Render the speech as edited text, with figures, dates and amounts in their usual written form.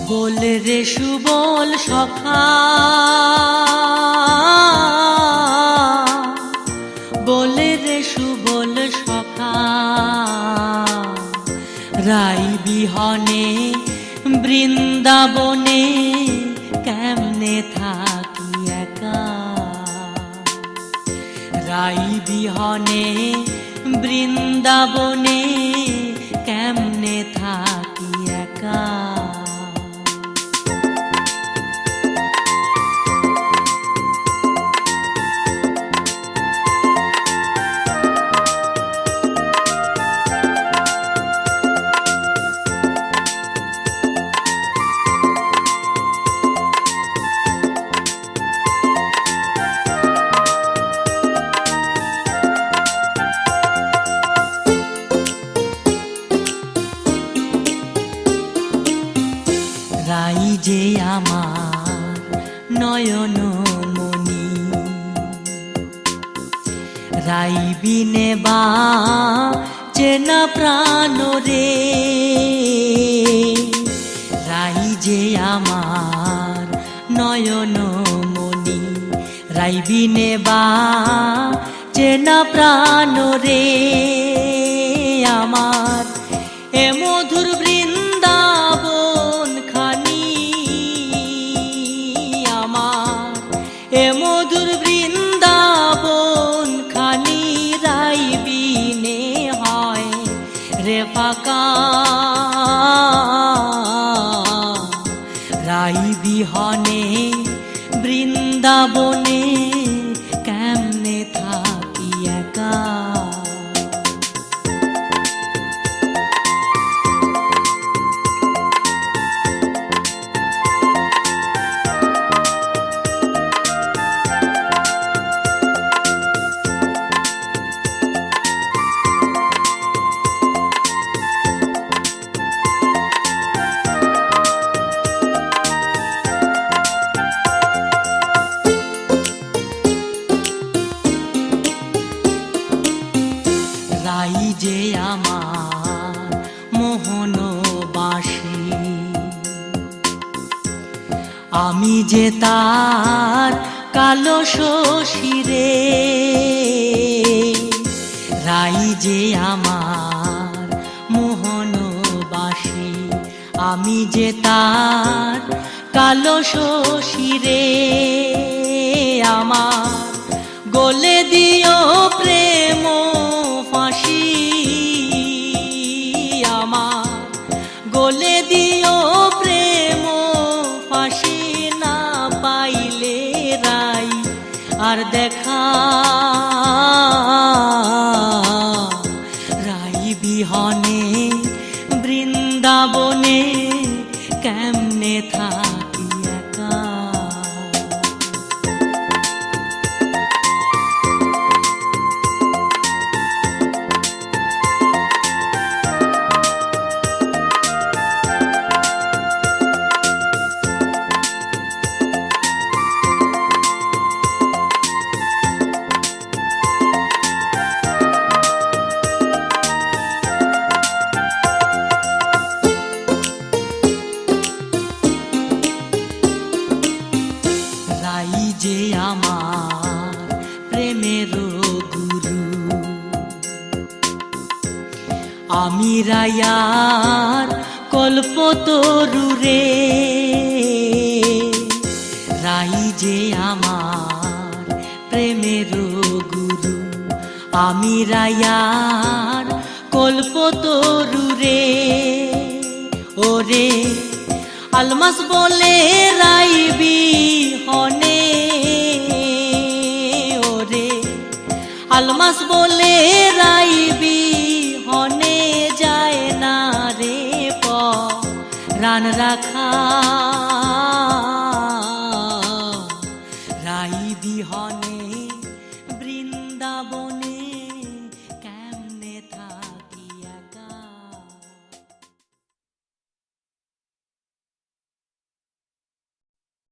बोल रे सुबोल सखा बोल रे सुबोल सखा राई बिहने बृंदाबने केमने थाकी एका राई बिहने बृंदाबने केमने थाकी एका রাই যে আমার নয়ন মনি রাই বিনে বাঁচে প্রাণ রে রাই যে আমার নয়ন মনি রাই বিনে বাঁচে প্রাণ রে আমার এ মধুর বৃন্দাবন এ মধুর বৃন্দাবন খানি রাই বিনে হয় রে ফাঁকা রাই বিহনে বৃন্দাবনে কেমনে থাকি একা রাই যে আমার মোহন বাসি আমি যে তার কালো শশীরে রাই যে আমার মোহন বাসি আমি যে তার কালো শশীরে আমার গলে দিও প্রেম ফাঁসি আমার গলে দিও প্রেম ফাঁসি না পাইলে রাই আর দেখা রাই বিহনে বৃন্দাবনে কেমনে থাকি একা রাই যে আমার প্রেমের গুরু আমি রায়ার কল্পতরু রে রাই যে আমার প্রেমের গুরু আমি রায়ার কল্পতরু রে ওরে আলমাস বলে রাই বিহনে ওরে আলমাস বলে রাই বিহনে যায় না রে পরাণ রাখা রাই বিহনে বৃন্দাবনে